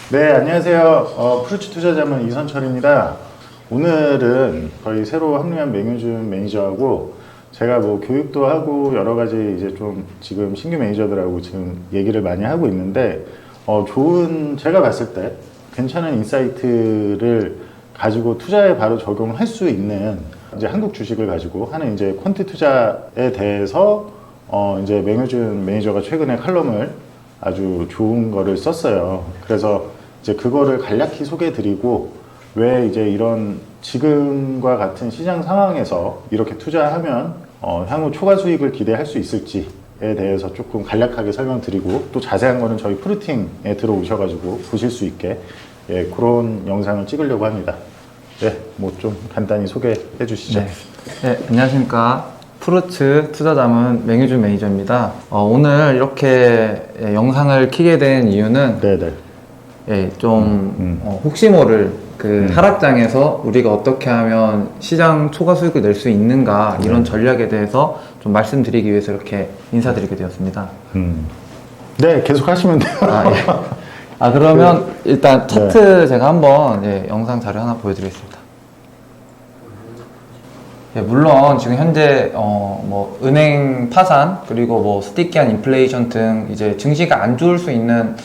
네, 안녕하세요. 프루츠 투자자문 이선철입니다. 오늘은 저희 새로 합류한 맹효준 매니저하고 제가 뭐 교육도 하고 여러 가지 이제 좀 지금 신규 매니저들하고 지금 얘기를 많이 하고 있는데 좋은 제가 봤을 때 괜찮은 인사이트를 가지고 투자에 바로 적용할 수 있는 이제 한국 주식을 가지고 하는 이제 퀀트 투자에 대해서 이제 맹효준 매니저가 최근에 칼럼을 아주 좋은 거를 썼어요. 그래서 이제 그거를 간략히 소개해드리고 왜 이제 이런 지금과 같은 시장 상황에서 이렇게 투자하면 향후 초과 수익을 기대할 수 있을지에 대해서 조금 간략하게 설명드리고 또 자세한 거는 저희 프루팅에 들어오셔가지고 보실 수 있게 그런 영상을 찍으려고 합니다. 네, 뭐 좀 간단히 소개해 주시죠. 네, 안녕하십니까. 프루츠 투자자문 맹효준 매니저입니다. 오늘 이렇게 영상을 키게 된 이유는 혹시 모를 그 하락장에서 우리가 어떻게 하면 시장 초과 수익을 낼 수 있는가 이런 전략에 대해서 좀 말씀드리기 위해서 이렇게 인사드리게 되었습니다. 네, 계속 하시면 돼요. 그러면 일단 차트 제가 한번 영상 자료 하나 보여드리겠습니다. 물론 지금 현재 뭐 은행 파산 그리고 뭐 스티키한 인플레이션 등 이제 증시가 안 좋을 수 있는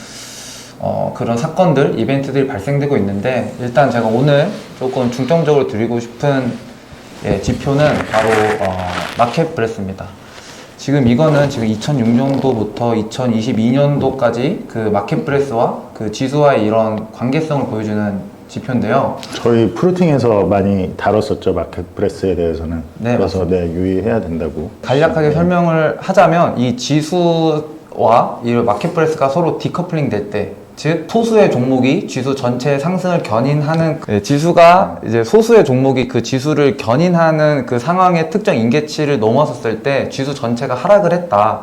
그런 사건들, 이벤트들이 발생되고 있는데 일단 제가 오늘 조금 중점적으로 드리고 싶은 지표는 바로 마켓 브레스입니다. 지금 이거는 지금 2006년도부터 2022년도까지 그 마켓 브레스와 그 지수와의 이런 관계성을 보여주는 지표인데요. 저희 프루팅에서 많이 다뤘었죠, 마켓 브레스에 대해서는. 네, 그래서 유의해야 된다고. 간략하게 설명을 하자면 이 지수와 이 마켓 브레스가 서로 디커플링 될 때, 즉 소수의 종목이 지수 전체의 상승을 견인하는 지수가 이제 소수의 종목이 그 지수를 견인하는 그 상황의 특정 임계치를 넘어섰을 때 지수 전체가 하락을 했다.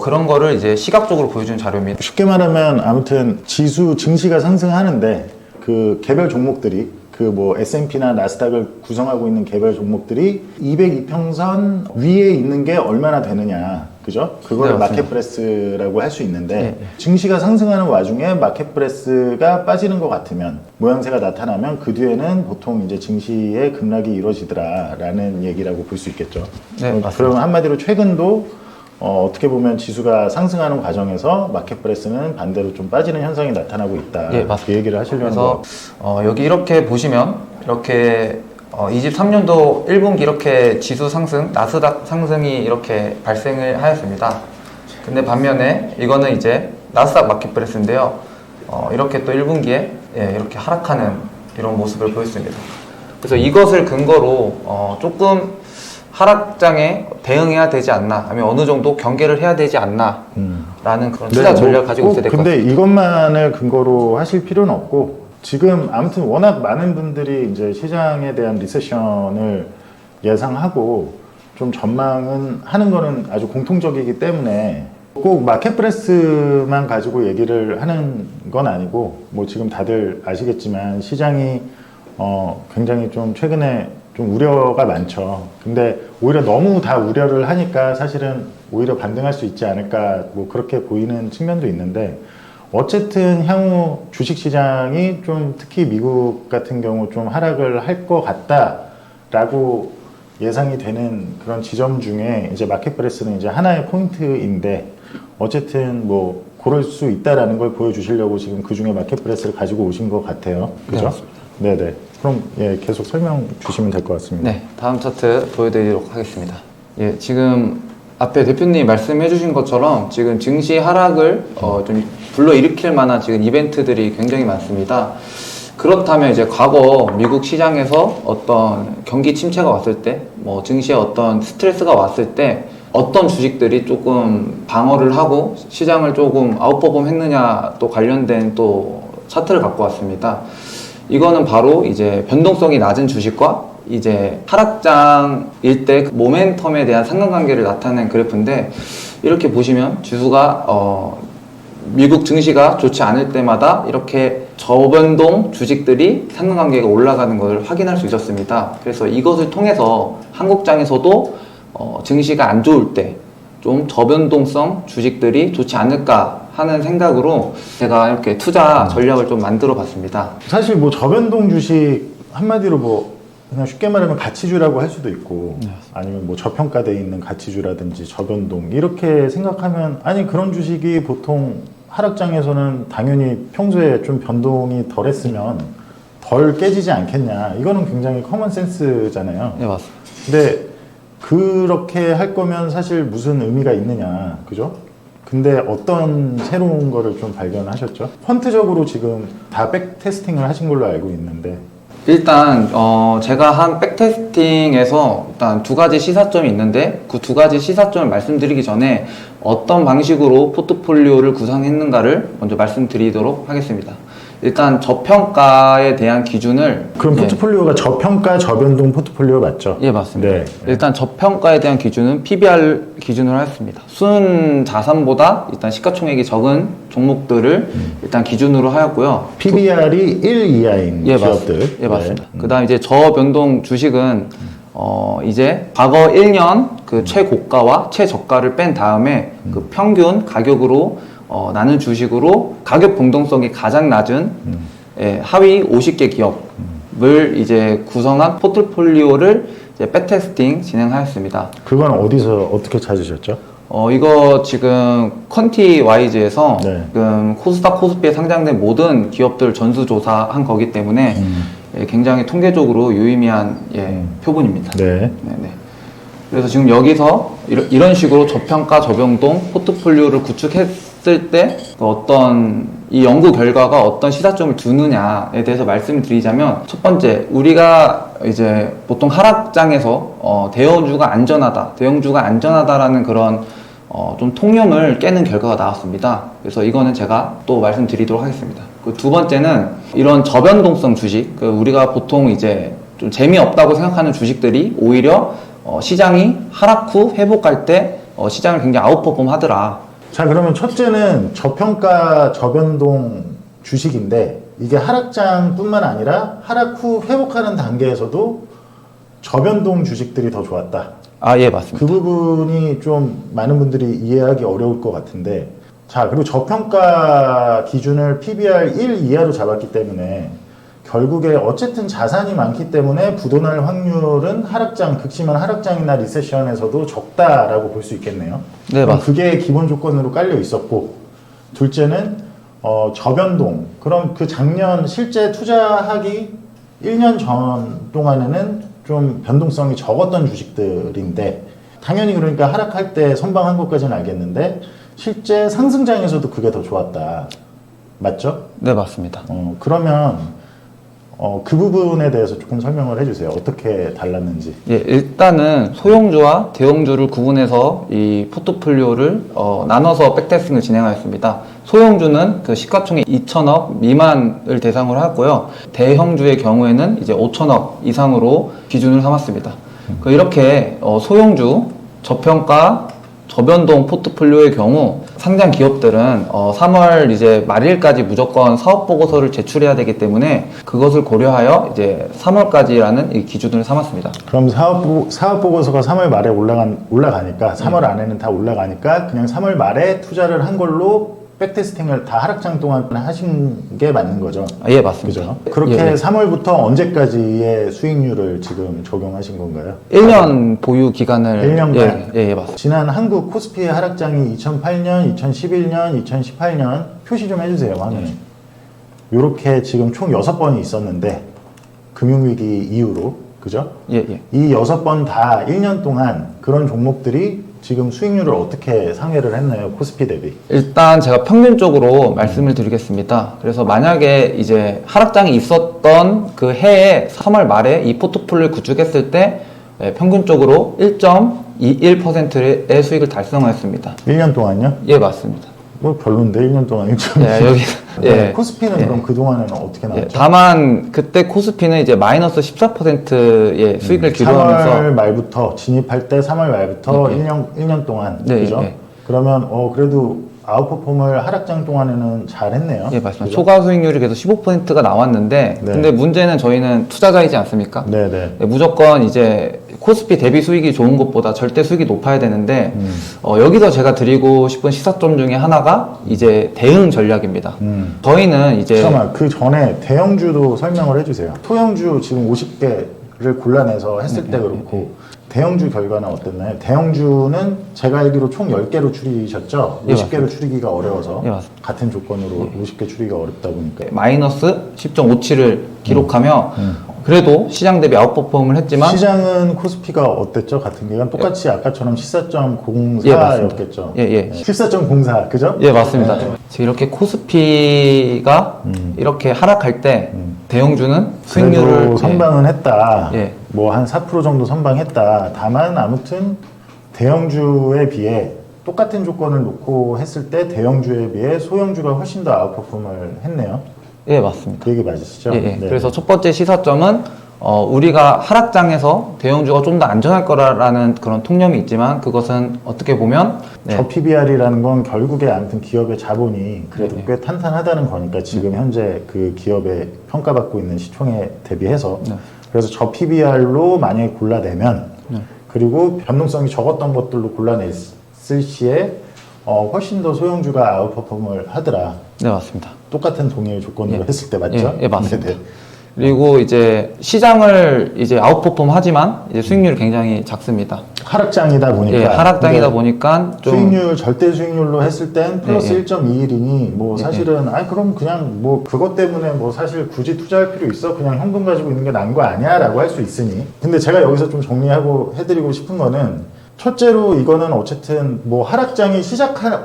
그런 거를 이제 시각적으로 보여주는 자료입니다. 쉽게 말하면 아무튼 지수 증시가 상승하는데 그 개별 종목들이 그 뭐 S&P나 나스닥을 구성하고 있는 개별 종목들이 200이평선 위에 있는 게 얼마나 되느냐, 그죠? 그걸 네, 마켓 브레스라고 할 수 있는데 증시가 상승하는 와중에 마켓 브레스가 빠지는 것 같으면 모양새가 나타나면 그 뒤에는 보통 이제 증시의 급락이 이루어지더라라는 얘기라고 볼 수 있겠죠. 네, 맞습니다. 그럼 한마디로 최근도 어떻게 보면 지수가 상승하는 과정에서 마켓 브레스는 반대로 좀 빠지는 현상이 나타나고 있다. 예, 맞습니다. 그 얘기를 하시려는 그래서 거. 여기 이렇게 보시면 이렇게 23년도 1분기 이렇게 지수 상승, 나스닥 상승이 이렇게 발생을 하였습니다. 근데 반면에 이거는 이제 나스닥 마켓 브레스인데요. 이렇게 또 1분기에 이렇게 하락하는 이런 모습을 보였습니다. 그래서 이것을 근거로 조금 하락장에 대응해야 되지 않나, 아니면 어느 정도 경계를 해야 되지 않나 라는 그런 투자 전략을 가지고 있어야 될 것 같습니다. 근데 이것만을 근거로 하실 필요는 없고 지금 아무튼 워낙 많은 분들이 이제 시장에 대한 리세션을 예상하고 좀 전망은 하는 거는 아주 공통적이기 때문에 꼭 마켓 브레스만 가지고 얘기를 하는 건 아니고 뭐 지금 다들 아시겠지만 시장이 굉장히 좀 최근에 좀 우려가 많죠. 근데 오히려 너무 다 우려를 하니까 사실은 오히려 반등할 수 있지 않을까 뭐 그렇게 보이는 측면도 있는데 어쨌든 향후 주식시장이 좀 특히 미국 같은 경우 좀 하락을 할 것 같다라고 예상이 되는 그런 지점 중에 이제 마켓 브레스는 이제 하나의 포인트인데 어쨌든 뭐 그럴 수 있다라는 걸 보여주시려고 지금 그 중에 마켓 브레스를 가지고 오신 것 같아요. 그죠? 네네. 그럼 계속 설명 주시면 될 것 같습니다. 네, 다음 차트 보여드리도록 하겠습니다. 지금 앞에 대표님 말씀해 주신 것처럼 지금 증시 하락을 좀 불러일으킬 만한 지금 이벤트들이 굉장히 많습니다. 그렇다면 이제 과거 미국 시장에서 어떤 경기 침체가 왔을 때, 뭐 증시에 어떤 스트레스가 왔을 때 어떤 주식들이 조금 방어를 하고 시장을 조금 아웃퍼폼 했느냐 또 관련된 또 차트를 갖고 왔습니다. 이거는 바로 이제 변동성이 낮은 주식과 이제 하락장일 때 모멘텀에 대한 상관관계를 나타낸 그래프인데 이렇게 보시면 지수가 미국 증시가 좋지 않을 때마다 이렇게 저변동 주식들이 상관관계가 올라가는 것을 확인할 수 있었습니다. 그래서 이것을 통해서 한국장에서도 증시가 안 좋을 때 좀 저변동성 주식들이 좋지 않을까 하는 생각으로 제가 이렇게 투자 전략을 좀 만들어 봤습니다. 사실 뭐 저변동 주식 한마디로 뭐 그냥 쉽게 말하면 가치주라고 할 수도 있고 아니면 뭐 저평가되어 있는 가치주라든지 저변동 이렇게 생각하면 아니 그런 주식이 보통 하락장에서는 당연히 평소에 좀 변동이 덜 했으면 덜 깨지지 않겠냐 이거는 굉장히 커먼 센스잖아요. 네, 맞습니다. 근데 그렇게 할 거면 사실 무슨 의미가 있느냐 그죠? 근데 어떤 새로운 거를 좀 발견하셨죠? 펀트적으로 지금 다 백테스팅을 하신 걸로 알고 있는데 일단 제가 한 백테스팅에서 일단 두 가지 시사점이 있는데 그 두 가지 시사점을 말씀드리기 전에 어떤 방식으로 포트폴리오를 구성했는가를 먼저 말씀드리도록 하겠습니다. 일단 저평가에 대한 기준을 그럼 포트폴리오가 저평가 저변동 포트폴리오 맞죠? 예, 맞습니다. 네. 일단 저평가에 대한 기준은 PBR 기준으로 했습니다. 순 자산보다 일단 시가총액이 적은 종목들을 일단 기준으로 하였고요. PBR이 1 이하인 예, 기업들. 예, 맞습니다. 그다음 이제 저변동 주식은 이제 과거 1년 그 최고가와 최저가를 뺀 다음에 그 평균 가격으로 나눈 주식으로 가격 변동성이 가장 낮은 하위 50개 기업을 이제 구성한 포트폴리오를 이제 백테스팅 진행하였습니다. 그건 어디서 어떻게 찾으셨죠? 이거 지금 컨티와이즈에서 네. 지금 코스닥 코스피에 상장된 모든 기업들 전수조사한 거기 때문에 굉장히 통계적으로 유의미한 표본입니다. 네. 네네. 그래서 지금 여기서 이런 식으로 저평가 저변동 포트폴리오를 구축했을 때 어떤 이 연구 결과가 어떤 시사점을 두느냐에 대해서 말씀을 드리자면 첫 번째 우리가 이제 보통 하락장에서 대형주가 안전하다라는 그런 좀 통념을 깨는 결과가 나왔습니다. 그래서 이거는 제가 또 말씀드리도록 하겠습니다. 그 두 번째는 이런 저변동성 주식, 우리가 보통 이제 좀 재미없다고 생각하는 주식들이 오히려 시장이 하락 후 회복할 때 시장을 굉장히 아웃퍼폼 하더라. 자, 그러면 첫째는 저평가 저변동 주식인데 이게 하락장뿐만 아니라 하락 후 회복하는 단계에서도 저변동 주식들이 더 좋았다. 아, 예, 맞습니다. 그 부분이 좀 많은 분들이 이해하기 어려울 것 같은데 자, 그리고 저평가 기준을 PBR 1 이하로 잡았기 때문에 결국에 어쨌든 자산이 많기 때문에 부도날 확률은 하락장, 극심한 하락장이나 리세션에서도 적다라고 볼 수 있겠네요. 네, 맞습니다. 그게 기본 조건으로 깔려 있었고 둘째는 저변동. 그럼 그 작년 실제 투자하기 1년 전 동안에는 좀 변동성이 적었던 주식들인데 당연히 그러니까 하락할 때 선방한 것까지는 알겠는데 실제 상승장에서도 그게 더 좋았다. 맞죠? 네, 맞습니다. 그러면 그 부분에 대해서 조금 설명을 해주세요. 어떻게 달랐는지. 예, 일단은 소형주와 대형주를 구분해서 이 포트폴리오를 나눠서 백테스팅을 진행하였습니다. 소형주는 그 시가총액 2천억 미만을 대상으로 하였고요. 대형주의 경우에는 이제 5천억 이상으로 기준을 삼았습니다. 이렇게 소형주, 저평가, 저변동 포트폴리오의 경우 상장 기업들은 3월 이제 말일까지 무조건 사업 보고서를 제출해야 되기 때문에 그것을 고려하여 이제 3월까지라는 이 기준을 삼았습니다. 그럼 사업 보고서가 3월 말에 올라가니까 3월 안에는 다 올라가니까 그냥 3월 말에 투자를 한 걸로 백테스팅을 다 하락장 동안 하신 게 맞는 거죠? 아, 예, 맞습니다. 그죠? 그렇게 예, 예. 3월부터 언제까지의 수익률을 지금 적용하신 건가요? 1년 보유 기간을 1년간. 예, 맞습니다. 지난 한국 코스피의 하락장이 2008년, 2011년, 2018년 표시 좀 해주세요, 화면에. 요렇게 지금 총 6번이 있었는데 금융위기 이후로 그죠? 예. 이 6번 다 1년 동안 그런 종목들이 지금 수익률을 어떻게 상회를 했나요? 코스피 대비. 일단 제가 평균적으로 말씀을 드리겠습니다. 그래서 만약에 이제 하락장이 있었던 그 해에 3월 말에 이 포트폴리오를 구축했을 때 평균적으로 1.21%의 수익을 달성하였습니다. 1년 동안요? 예, 맞습니다. 뭐 별론데 1년 동안 1점. 예, 여기 코스피는 그럼 그동안에는 어떻게 나왔죠? 다만 그때 코스피는 이제 마이너스 14%의 수익을 3월 기록하면서 말부터 진입할 때 3월 말부터 1년 동안 네, 그죠? 예. 그러면 그래도 아웃퍼폼을 하락장 동안에는 잘했네요. 예, 맞습니다. 그죠? 초과 수익률이 계속 15%가 나왔는데 네. 근데 문제는 저희는 투자자이지 않습니까? 네네. 무조건 이제 코스피 대비 수익이 좋은 것보다 절대 수익이 높아야 되는데 여기서 제가 드리고 싶은 시사점 중에 하나가 이제 대응 전략입니다. 저희는 이제 잠깐만, 그 전에 대형주도 설명을 해주세요. 소형주 지금 50개를 골라내서 했을 때 그렇고 대형주 결과는 어땠나요? 대형주는 제가 알기로 총 10개로 추리셨죠? 예, 50개를 추리기가 어려워서 예, 맞습니다. 같은 조건으로 50개 추리기가 어렵다 보니까 마이너스 10.57을 기록하며 그래도 시장 대비 아웃퍼폼을 했지만 시장은 코스피가 어땠죠? 같은 기간 똑같이 아까처럼 예, 14.04였겠죠? 예. 14.04 그죠? 예, 맞습니다. 지금 이렇게 코스피가 이렇게 하락할 때 대형주는 수익률을 그래도 선방은 했다. 예. 뭐 한 4% 정도 선방했다. 다만 아무튼 대형주에 비해 똑같은 조건을 놓고 했을 때 대형주에 비해 소형주가 훨씬 더 아웃퍼폼을 했네요. 예, 맞습니다. 그 얘기 맞으시죠? 예, 예. 네. 그래서 첫 번째 시사점은 우리가 하락장에서 대형주가 좀 더 안전할 거라는 그런 통념이 있지만 그것은 어떻게 보면 저 PBR이라는 건 결국에 아무튼 기업의 자본이 그래도 네. 꽤 탄탄하다는 거니까 지금 현재 그 기업의 평가받고 있는 시총에 대비해서 네. 그래서 저 PBR로 만약에 골라내면 네. 그리고 변동성이 적었던 것들로 골라냈을 시에 훨씬 더 소형주가 아웃퍼폼을 하더라. 네, 맞습니다. 똑같은 동일 조건으로 예. 했을 때 맞죠? 예, 맞습니다. 네네. 그리고 이제 시장을 이제 아웃퍼폼 하지만 이제 수익률이 굉장히 작습니다. 하락장이다 보니까 예, 하락장이다 근데 보니까 좀 수익률 절대 수익률로 했을 땐 플러스 예, 예. 1.21이니 뭐 예, 사실은 그럼 그냥 뭐 그것 때문에 뭐 사실 굳이 투자할 필요 있어? 그냥 현금 가지고 있는 게 나은 거 아니야? 라고 할 수 있으니 근데 제가 여기서 좀 정리하고 해드리고 싶은 거는 첫째로 이거는 어쨌든 뭐 하락장이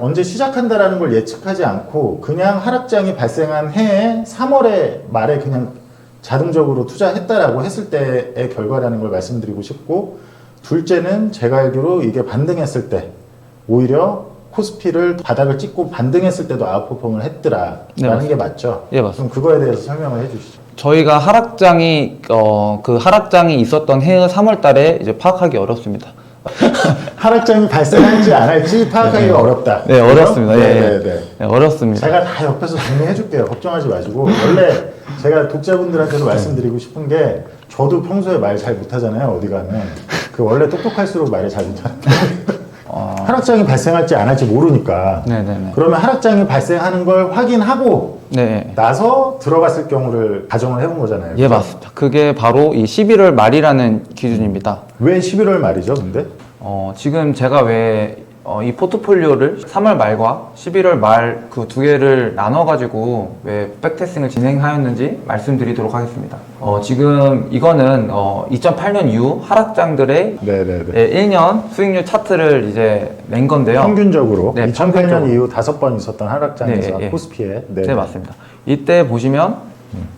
언제 시작한다라는 걸 예측하지 않고 그냥 하락장이 발생한 해에 3월에 말에 그냥 자동적으로 투자했다라고 했을 때의 결과라는 걸 말씀드리고 싶고 둘째는 제가 알기로 이게 반등했을 때 오히려 코스피를 바닥을 찍고 반등했을 때도 아웃퍼폼을 했더라라는 네, 게 맞죠? 예, 맞습니다. 그럼 그거에 대해서 설명을 해주시죠. 저희가 하락장이 그 하락장이 있었던 해의 3월 달에 이제 파악하기 어렵습니다. 하락장이 발생할지 안 할지 파악하기가 어렵다. 네, 그죠? 어렵습니다. 예, 예. 네네네. 네, 어렵습니다. 제가 다 옆에서 정리해줄게요. 걱정하지 마시고. 원래 제가 독자분들한테도 말씀드리고 싶은 게 저도 평소에 말 잘 못하잖아요. 어디 가면. 그 원래 똑똑할수록 말을 잘 못하는 게 하락장이 발생할지 안 할지 모르니까. 네네네. 그러면 하락장이 발생하는 걸 확인하고 네. 나서 들어갔을 경우를 가정을 해본 거잖아요. 예, 맞습니다. 그게 바로 이 11월 말이라는 기준입니다. 왜 11월 말이죠, 근데? 지금 제가 왜 이 포트폴리오를 3월 말과 11월 말 그 두 개를 나눠가지고 왜 백테스팅을 진행하였는지 말씀드리도록 하겠습니다. 지금 이거는 2008년 이후 하락장들의 네네네. 1년 수익률 차트를 이제 낸 건데요. 평균적으로 네, 2008년 평균적으로. 이후 5번 있었던 하락장에서 네, 예. 코스피에 네, 맞습니다. 이때 보시면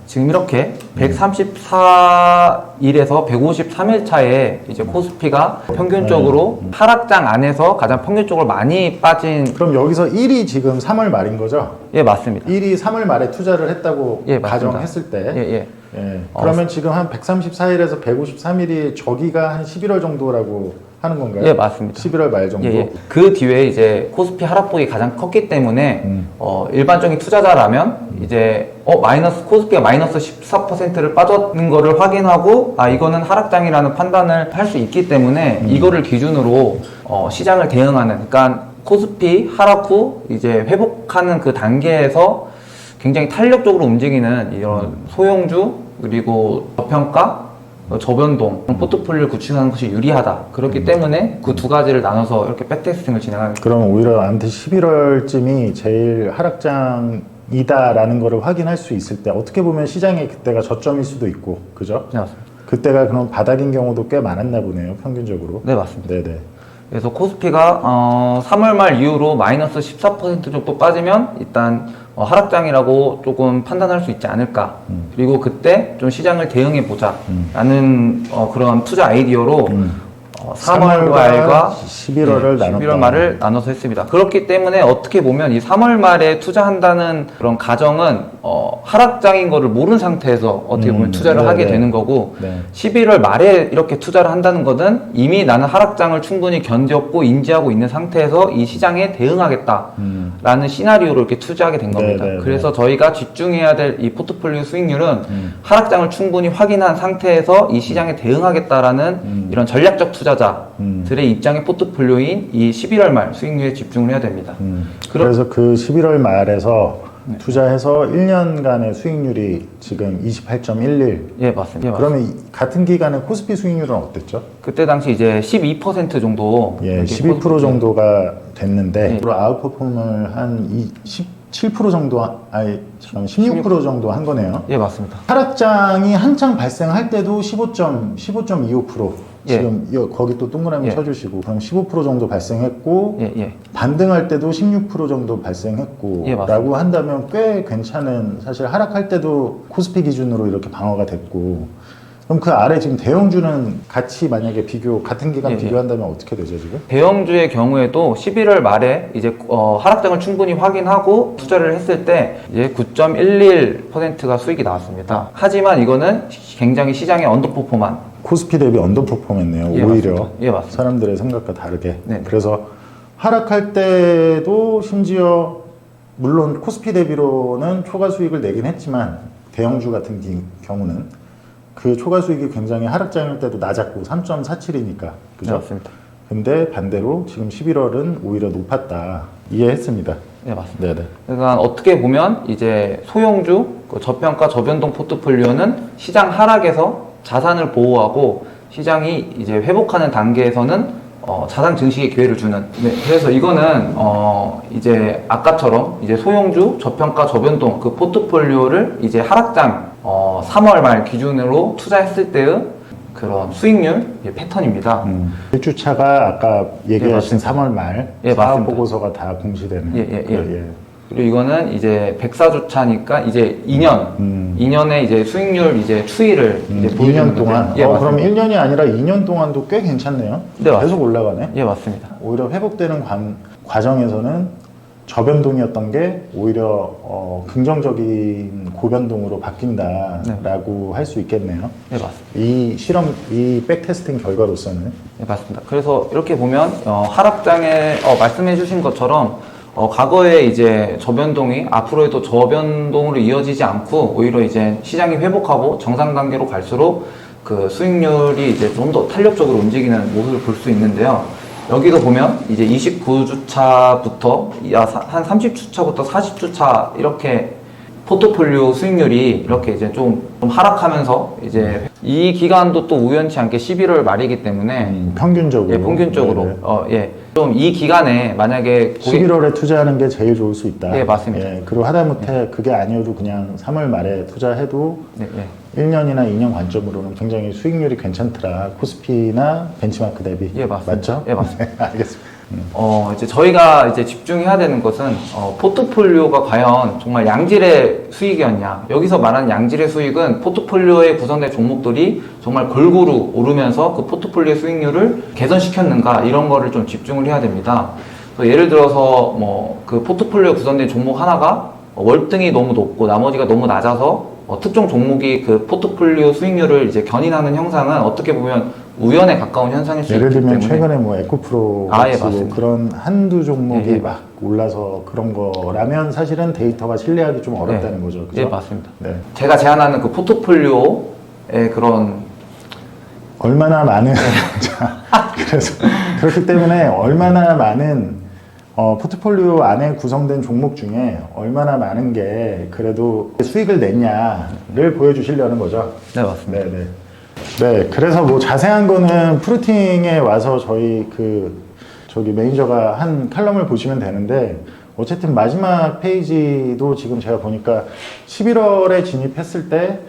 지금 이렇게 134일에서 153일 차에 이제 코스피가 평균적으로 하락장 안에서 가장 평균적으로 많이 빠진 그럼 여기서 1이 지금 3월 말인 거죠? 예, 맞습니다. 1이 3월 말에 투자를 했다고 예, 맞습니다. 가정했을 때 예, 예. 예. 그러면 지금 한 134일에서 153일이 저기가 한 11월 정도라고 하는 건가요? 예, 맞습니다. 11월 말 정도? 예, 예. 그 뒤에 이제 코스피 하락폭이 가장 컸기 때문에 일반적인 투자자라면 이제 코스피가 마이너스 14%를 빠졌는 거를 확인하고 이거는 하락장이라는 판단을 할 수 있기 때문에 이거를 기준으로 시장을 대응하는 그러니까 코스피 하락 후 이제 회복하는 그 단계에서 굉장히 탄력적으로 움직이는 이런 소형주 그리고 저평가 저변동 포트폴리오를 구축하는 것이 유리하다. 그렇기 때문에 그 두 가지를 나눠서 이렇게 백테스팅을 진행하는 거예요. 그럼 오히려 아무튼 11월쯤이 제일 하락장이다라는 거를 확인할 수 있을 때 어떻게 보면 시장의 그때가 저점일 수도 있고 그죠? 네, 맞습니다. 그때가 그럼 바닥인 경우도 꽤 많았나 보네요 평균적으로. 네, 맞습니다. 네네. 그래서 코스피가 3월 말 이후로 마이너스 14% 정도 빠지면 일단 하락장이라고 조금 판단할 수 있지 않을까. 그리고 그때 좀 시장을 대응해 보자 라는 그런 투자 아이디어로 3월 말과 11월을 나눴다. 11월 말을 나눠서 했습니다. 그렇기 때문에 어떻게 보면 이 3월 말에 투자한다는 그런 가정은 하락장인 거를 모르는 상태에서 어떻게 보면 투자를 하게 네네. 되는 거고 네. 11월 말에 이렇게 투자를 한다는 것은 이미 나는 하락장을 충분히 견뎠고 인지하고 있는 상태에서 이 시장에 대응하겠다라는 시나리오로 이렇게 투자하게 된 겁니다. 네네네. 그래서 저희가 집중해야 될 이 포트폴리오 수익률은 하락장을 충분히 확인한 상태에서 이 시장에 대응하겠다라는 이런 전략적 투자자들의 입장의 포트폴리오인 이 11월 말 수익률에 집중을 해야 됩니다. 그래서 그 11월 말에서 투자해서 1년간의 수익률이 지금 28.11. 예, 맞습니다. 그러면 같은 기간에 코스피 수익률은 어땠죠? 그때 당시 이제 12% 정도 예, 이렇게 12% 정도가 됐는데 예. 앞으로 아웃퍼폼을 한 17% 정도, 아니 잠깐 16% 정도 한 거네요. 예, 맞습니다. 하락장이 한창 발생할 때도 15.25%. 예. 지금 거기 또 동그라미 예. 쳐주시고 그럼 15% 정도 발생했고 예, 예. 반등할 때도 16% 정도 발생했고 예, 맞습니다. 라고 한다면 꽤 괜찮은, 사실 하락할 때도 코스피 기준으로 이렇게 방어가 됐고, 그럼 그 아래 지금 대형주는 같이 만약에 같은 기간 예, 비교한다면 어떻게 되죠 지금? 대형주의 경우에도 11월 말에 이제 하락장을 충분히 확인하고 투자를 했을 때 이제 9.11%가 수익이 나왔습니다. 하지만 이거는 굉장히 시장의 언더퍼폼한 코스피 대비 언더퍼폼했네요. 예, 오히려 맞습니다. 예, 맞습니다. 사람들의 생각과 다르게. 네. 그래서 하락할 때도 심지어 물론 코스피 대비로는 초과 수익을 내긴 했지만 대형주 같은 경우는 그 초과 수익이 굉장히 하락장일 때도 낮았고 3.47이니까 네, 그죠? 맞습니다. 근데 반대로 지금 11월은 오히려 높았다. 이해했습니다. 네, 맞습니다. 네네. 그러니까 어떻게 보면 이제 소형주 그 저평가 저변동 포트폴리오는 시장 하락에서 자산을 보호하고 시장이 이제 회복하는 단계에서는 자산 증식의 기회를 주는. 네, 그래서 이거는 이제 아까처럼 이제 소형주 저평가 저변동 그 포트폴리오를 이제 하락장 3월 말 기준으로 투자했을 때의 그런 수익률 패턴입니다. 1주차가 아까 얘기하신 예, 3월 말 예, 사업 맞습니다. 보고서가 다 공시되는. 예. 그리고 이거는 이제 104주차니까 이제 2년의 이제 수익률 이제 추이를 이제 2년 동안. 예, 그럼 맞습니다. 1년이 아니라 2년 동안도 꽤 괜찮네요. 네, 맞습니다. 계속 올라가네. 예, 맞습니다. 오히려 회복되는 과정에서는 저변동이었던 게 오히려 긍정적인 고변동으로 바뀐다라고 할 수 있겠네요. 예, 맞습니다. 이 백테스팅 결과로서는. 네, 맞습니다. 그래서 이렇게 보면 하락장에 말씀해 주신 것처럼 과거에 이제 저변동이 앞으로에도 저변동으로 이어지지 않고 오히려 이제 시장이 회복하고 정상 단계로 갈수록 그 수익률이 이제 좀 더 탄력적으로 움직이는 모습을 볼 수 있는데요. 여기도 보면 이제 29주차부터 한 30주차부터 40주차 이렇게 포트폴리오 수익률이 이렇게 이제 좀 하락하면서 이제 이 기간도 또 우연치 않게 11월 말이기 때문에 평균적으로. 예, 평균적으로 네네. 좀 이 기간에 만약에 11월에 투자하는 게 제일 좋을 수 있다. 예, 맞습니다. 그리고 하다못해 그게 아니어도 그냥 3월 말에 투자해도 1년이나 2년 관점으로는 굉장히 수익률이 괜찮더라. 코스피나 벤치마크 대비. 예, 맞습니다. 맞죠? 예, 맞습니다. 네, 알겠습니다. 이제 저희가 이제 집중해야 되는 것은 포트폴리오가 과연 정말 양질의 수익이었냐. 여기서 말하는 양질의 수익은 포트폴리오에 구성된 종목들이 정말 골고루 오르면서 그 포트폴리오 수익률을 개선시켰는가 이런 거를 좀 집중을 해야 됩니다. 그래서 예를 들어서 뭐 그 포트폴리오 구성된 종목 하나가 월등히 너무 높고 나머지가 너무 낮아서 특정 종목이 그 포트폴리오 수익률을 이제 견인하는 형상은 어떻게 보면 우연에 가까운 현상일 수 있기 예를 때문에 들면 최근에 뭐 에코프로 아, 예, 같이 뭐 맞습니다. 그런 한두 종목이 예, 예. 막 올라서 그런 거라면 사실은 데이터가 신뢰하기 좀 어렵다는 거죠. 그죠? 예, 맞습니다. 네. 제가 제안하는 그 포트폴리오의 그런 얼마나 많은 자, 그래서 그렇기 때문에 얼마나 많은 포트폴리오 안에 구성된 종목 중에 얼마나 많은 게 그래도 수익을 냈냐를 보여주시려는 거죠. 네, 맞습니다. 네, 네. 네, 그래서 뭐 자세한 거는 프루팅에 와서 저희 저기 매니저가 한 칼럼을 보시면 되는데, 어쨌든 마지막 페이지도 지금 제가 보니까 11월에 진입했을 때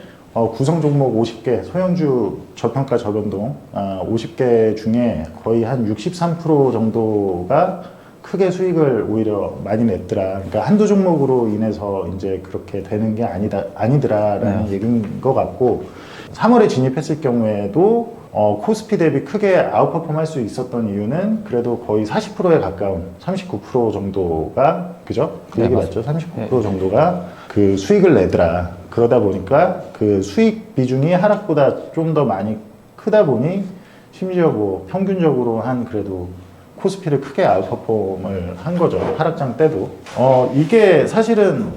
구성 종목 50개, 소형주 저평가 저변동 50개 중에 거의 한 63% 정도가 크게 수익을 오히려 많이 냈더라. 그러니까 한두 종목으로 인해서 이제 그렇게 되는 게 아니더라라는 얘기인 것 같고, 3월에 진입했을 경우에도 코스피 대비 크게 아웃퍼폼 할 수 있었던 이유는 그래도 거의 40%에 가까운 39% 정도가 그죠? 그 네, 얘기 맞아요. 맞죠? 39% 네. 정도가 그 수익을 내더라. 그러다 보니까 그 수익 비중이 하락보다 좀 더 많이 크다 보니 심지어 뭐 평균적으로 한 그래도 코스피를 크게 아웃퍼폼을 한 거죠. 하락장 때도. 이게 사실은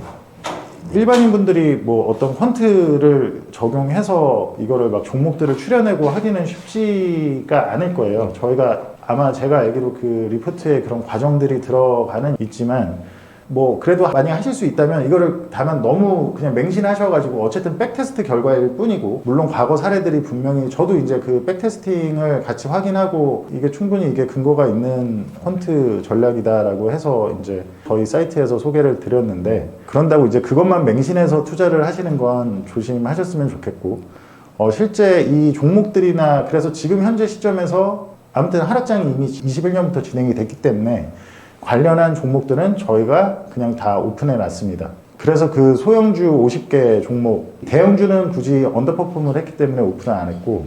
일반인 분들이 뭐 어떤 펀트를 적용해서 이거를 막 종목들을 추려내고 하기는 쉽지가 않을 거예요. 저희가 아마 제가 알기로 그 리포트에 그런 과정들이 들어가는 있지만 뭐 그래도 많이 하실 수 있다면 이거를 다만 너무 그냥 맹신하셔가지고 어쨌든 백테스트 결과일 뿐이고 물론 과거 사례들이 분명히 저도 이제 그 백테스팅을 같이 확인하고 이게 충분히 이게 근거가 있는 펀트 전략이다라고 해서 이제 저희 사이트에서 소개를 드렸는데 그런다고 이제 그것만 맹신해서 투자를 하시는 건 조심하셨으면 좋겠고 실제 이 종목들이나 그래서 지금 현재 시점에서 아무튼 하락장이 이미 21년부터 진행이 됐기 때문에 관련한 종목들은 저희가 그냥 다 오픈해 놨습니다. 그래서 그 소형주 50개 종목, 대형주는 굳이 언더퍼폼을 했기 때문에 오픈을 안 했고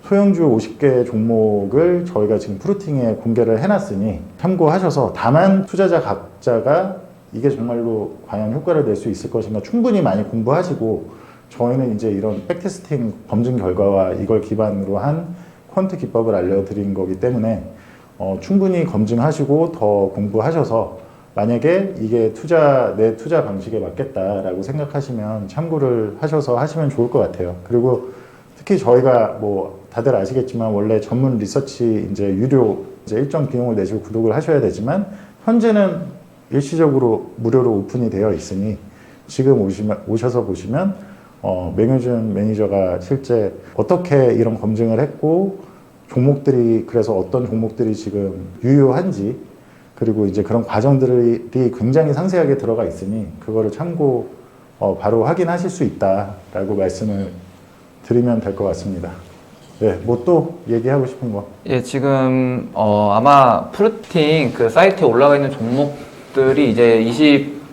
소형주 50개 종목을 저희가 지금 프루팅에 공개를 해놨으니 참고하셔서 다만 투자자 각자가 이게 정말로 과연 효과를 낼 수 있을 것인가 충분히 많이 공부하시고 저희는 이제 이런 백테스팅 검증 결과와 이걸 기반으로 한 퀀트 기법을 알려드린 거기 때문에 충분히 검증하시고 더 공부하셔서 만약에 이게 내 투자 방식에 맞겠다라고 생각하시면 참고를 하셔서 하시면 좋을 것 같아요. 그리고 특히 저희가 뭐 다들 아시겠지만 원래 전문 리서치 이제 유료 이제 일정 비용을 내시고 구독을 하셔야 되지만 현재는 일시적으로 무료로 오픈이 되어 있으니 지금 오셔서 보시면 맹효준 매니저가 실제 어떻게 이런 검증을 했고 종목들이 그래서 어떤 종목들이 지금 유효한지 그리고 이제 그런 과정들이 굉장히 상세하게 들어가 있으니 그거를 참고 바로 확인하실 수 있다라고 말씀을 드리면 될 것 같습니다. 네, 뭐 또 얘기하고 싶은 거? 예, 지금 아마 프루팅 그 사이트에 올라가 있는 종목들이 이제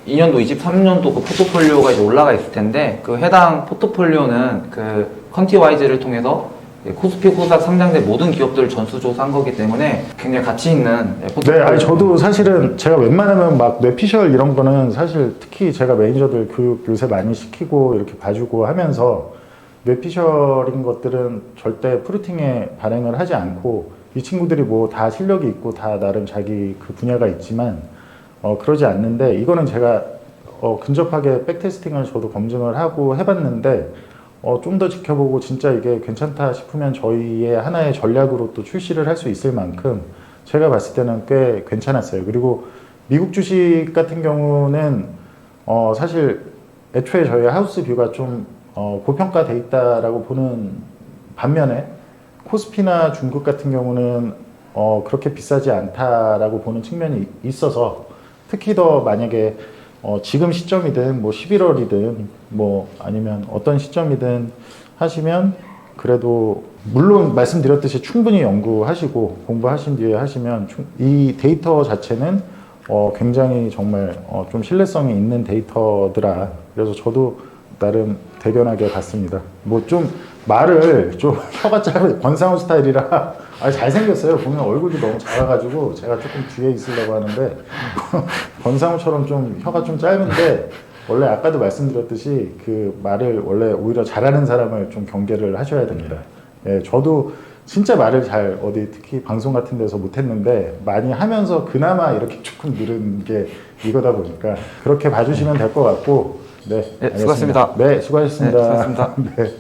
22년도, 23년도 그 포트폴리오가 이제 올라가 있을 텐데 그 해당 포트폴리오는 그 컨티와이즈를 통해서 코스피 코스닥 상장된 모든 기업들을 전수조사한 거기 때문에 굉장히 가치 있는 포트폴리오. 네, 아니 저도 사실은 제가 웬만하면 막 뇌피셜 이런 거는 사실 특히 제가 매니저들 교육 요새 많이 시키고 이렇게 봐주고 하면서 뇌피셜인 것들은 절대 프루팅에 발행을 하지 않고 이 친구들이 뭐 다 실력이 있고 다 나름 자기 그 분야가 있지만 그러지 않는데 이거는 제가 근접하게 백테스팅을 저도 검증을 하고 해봤는데 좀 더 지켜보고 진짜 이게 괜찮다 싶으면 저희의 하나의 전략으로 또 출시를 할 수 있을 만큼 제가 봤을 때는 꽤 괜찮았어요. 그리고 미국 주식 같은 경우는 사실 애초에 저희 하우스 뷰가 좀 고평가돼 있다라고 보는 반면에 코스피나 중국 같은 경우는 그렇게 비싸지 않다라고 보는 측면이 있어서 특히 더 만약에 지금 시점이든 뭐 11월이든 뭐 아니면 어떤 시점이든 하시면 그래도 물론 말씀드렸듯이 충분히 연구하시고 공부하신 뒤에 하시면 이 데이터 자체는 굉장히 정말 좀 신뢰성이 있는 데이터더라. 그래서 저도 나름 대견하게 봤습니다. 뭐 좀 말을 좀 혀가 짧은 권상우 스타일이라 잘생겼어요. 보면 얼굴도 너무 작아가지고 제가 조금 뒤에 있으려고 하는데 권상우처럼 좀 혀가 좀 짧은데 원래 아까도 말씀드렸듯이 그 말을 원래 오히려 잘하는 사람을 좀 경계를 하셔야 됩니다. 예, 저도 진짜 말을 잘 어디 특히 방송 같은 데서 못했는데 많이 하면서 그나마 이렇게 조금 늘은 게 이거다 보니까 그렇게 봐주시면 될 것 같고 네, 네, 수고하셨습니다. 네, 수고하셨습니다. 네, 수고하셨습니다. 네.